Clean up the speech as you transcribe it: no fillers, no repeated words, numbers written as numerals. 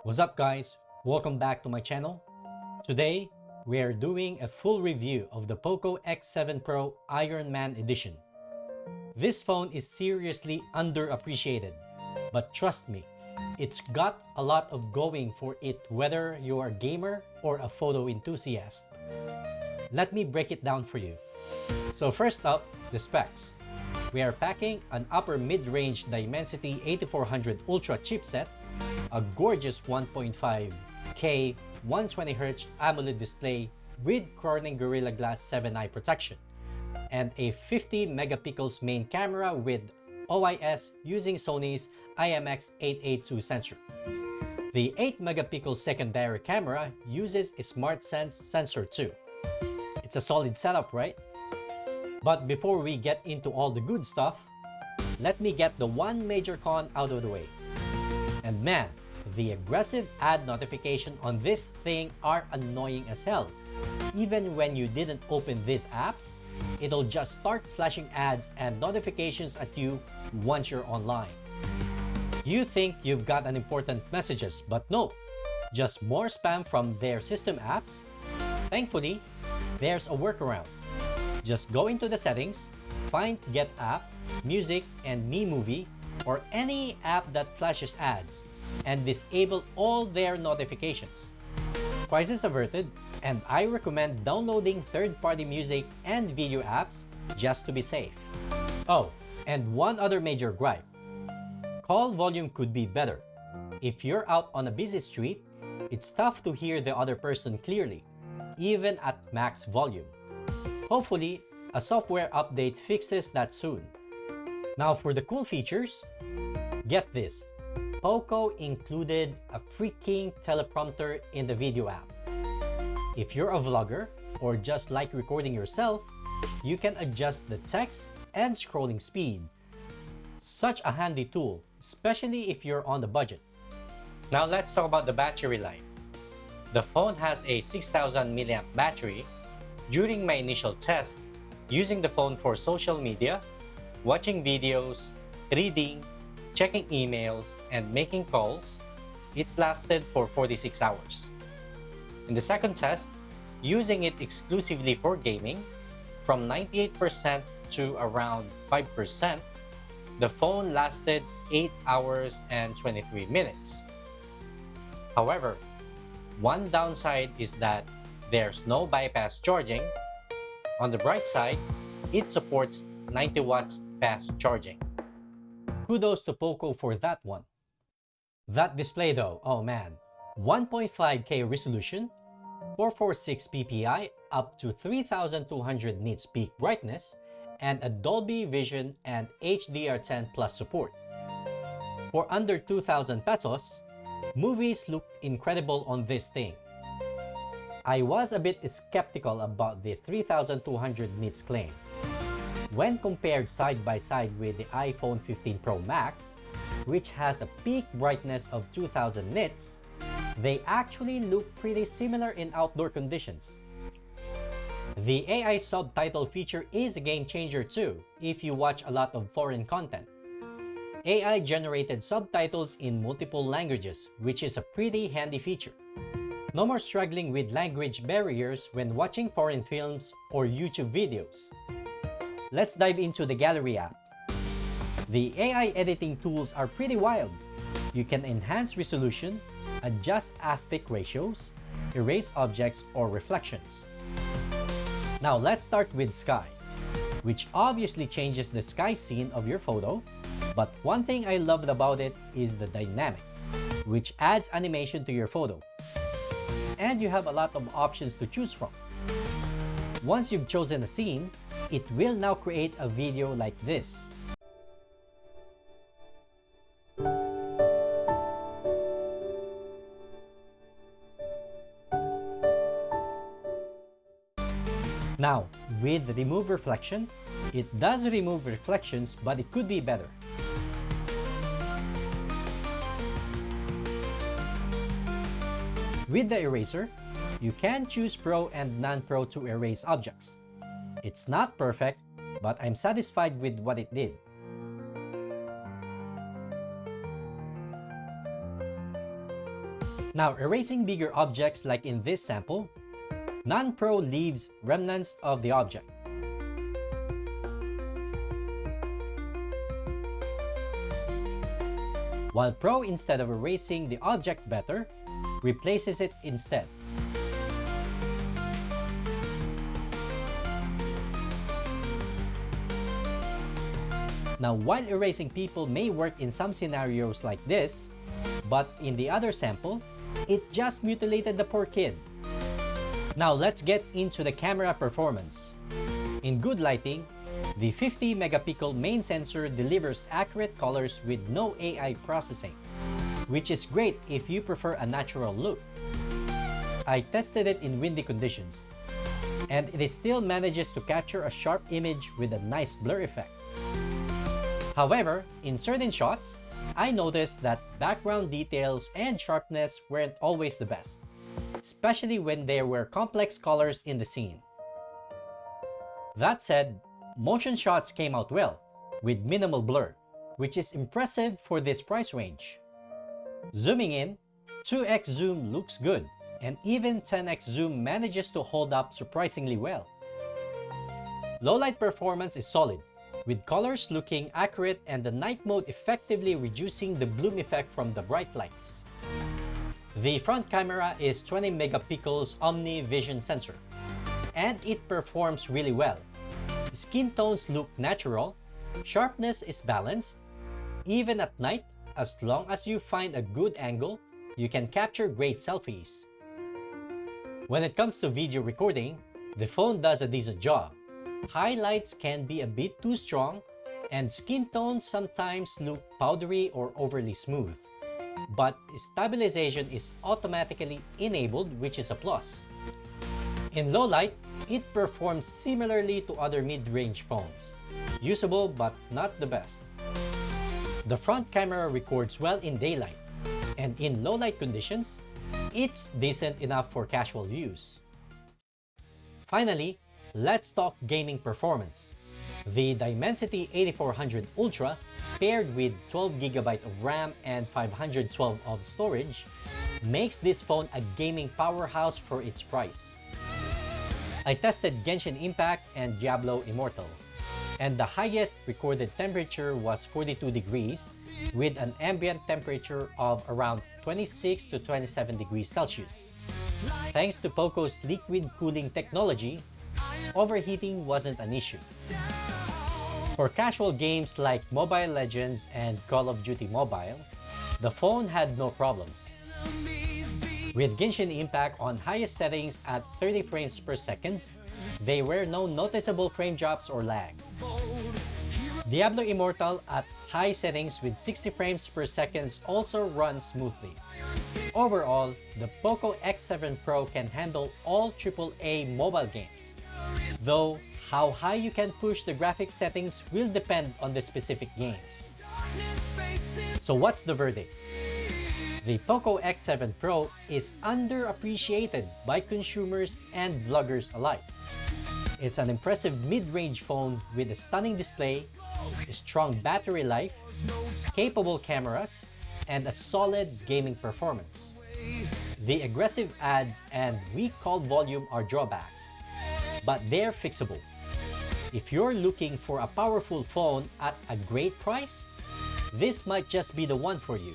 What's up guys? Welcome back to my channel. Today, we are doing a full review of the POCO X7 Pro Ironman edition. This phone is seriously underappreciated, but trust me, it's got a lot of going for it whether you're a gamer or a photo enthusiast. Let me break it down for you. So first up, the specs. We are packing an upper mid-range Dimensity 8400 Ultra chipset, a gorgeous 1.5K 120Hz AMOLED display with Corning Gorilla Glass 7 eye protection, and a 50 megapixels main camera with OIS using Sony's IMX882 sensor. The 8 megapixel secondary camera uses a SmartSense sensor too. It's a solid setup, right? But before we get into all the good stuff, let me get the one major con out of the way. And man, the aggressive ad notification on this thing are annoying as hell. Even when you didn't open these apps, it'll just start flashing ads and notifications at you once you're online. You think you've got an important messages, but no, just more spam from their system apps. Thankfully, there's a workaround. Just go into the settings, find Get App, Music, and Me Movie, or any app that flashes ads, and disable all their notifications. Crisis averted, and I recommend downloading third-party music and video apps just to be safe. Oh, and one other major gripe. Call volume could be better. If you're out on a busy street, it's tough to hear the other person clearly, even at max volume. Hopefully, a software update fixes that soon. Now for the cool features, get this. POCO included a freaking teleprompter in the video app. If you're a vlogger or just like recording yourself, you can adjust the text and scrolling speed. Such a handy tool, especially if you're on the budget. Now let's talk about the battery life. The phone has a 6000 mAh battery. During my initial test, using the phone for social media, watching videos, reading, checking emails, and making calls, it lasted for 46 hours. In the second test, using it exclusively for gaming, from 98% to around 5%, the phone lasted 8 hours and 23 minutes. However, one downside is that there's no bypass charging. On the bright side, it supports 90 watts fast charging. Kudos to POCO for that one. That display though, oh man, 1.5K resolution, 446 ppi up to 3200 nits peak brightness, and a Dolby Vision and HDR10 Plus support. For under 2,000 pesos, movies look incredible on this thing. I was a bit skeptical about the 3200 nits claim. When compared side by side with the iPhone 15 Pro Max, which has a peak brightness of 2000 nits, they actually look pretty similar in outdoor conditions. The AI subtitle feature is a game changer too if you watch a lot of foreign content. AI generated subtitles in multiple languages, which is a pretty handy feature. No more struggling with language barriers when watching foreign films or YouTube videos. Let's dive into the Gallery app. The AI editing tools are pretty wild. You can enhance resolution, adjust aspect ratios, erase objects or reflections. Now let's start with sky, which obviously changes the sky scene of your photo, but one thing I loved about it is the dynamic, which adds animation to your photo. And you have a lot of options to choose from. Once you've chosen a scene, it will now create a video like this. Now, with remove reflection, it does remove reflections, but it could be better. With the eraser, you can choose Pro and non-Pro to erase objects. It's not perfect, but I'm satisfied with what it did. Now, erasing bigger objects like in this sample, non-Pro leaves remnants of the object. While Pro, instead of erasing the object better, replaces it instead. Now, while erasing people may work in some scenarios like this, but in the other sample, it just mutilated the poor kid. Now let's get into the camera performance. In good lighting, the 50 megapixel main sensor delivers accurate colors with no AI processing, which is great if you prefer a natural look. I tested it in windy conditions, and it still manages to capture a sharp image with a nice blur effect. However, in certain shots, I noticed that background details and sharpness weren't always the best, especially when there were complex colors in the scene. That said, motion shots came out well, with minimal blur, which is impressive for this price range. Zooming in, 2x zoom looks good, and even 10x zoom manages to hold up surprisingly well. Low-light performance is solid, with colors looking accurate and the night mode effectively reducing the bloom effect from the bright lights. The front camera is 20 megapixels Omni Vision sensor, and it performs really well. Skin tones look natural, sharpness is balanced. Even at night, as long as you find a good angle, you can capture great selfies. When it comes to video recording, the phone does a decent job. Highlights can be a bit too strong, and skin tones sometimes look powdery or overly smooth. But stabilization is automatically enabled, which is a plus. In low light, it performs similarly to other mid-range phones. Usable but not the best. The front camera records well in daylight, and in low light conditions, it's decent enough for casual use. Finally, let's talk gaming performance. The Dimensity 8400 Ultra, paired with 12GB of RAM and 512 of storage, makes this phone a gaming powerhouse for its price. I tested Genshin Impact and Diablo Immortal, and the highest recorded temperature was 42 degrees, with an ambient temperature of around 26 to 27 degrees Celsius. Thanks to POCO's liquid cooling technology, overheating wasn't an issue. For casual games like Mobile Legends and Call of Duty Mobile, the phone had no problems. With Genshin Impact on highest settings at 30 frames per second, there were no noticeable frame drops or lag. Diablo Immortal at high settings with 60 frames per second also runs smoothly. Overall, the POCO X7 Pro can handle all AAA mobile games, though how high you can push the graphics settings will depend on the specific games. So what's the verdict? The POCO X7 Pro is underappreciated by consumers and vloggers alike. It's an impressive mid-range phone with a stunning display, a strong battery life, capable cameras, and a solid gaming performance. The aggressive ads and weak call volume are drawbacks, but they're fixable. If you're looking for a powerful phone at a great price, this might just be the one for you.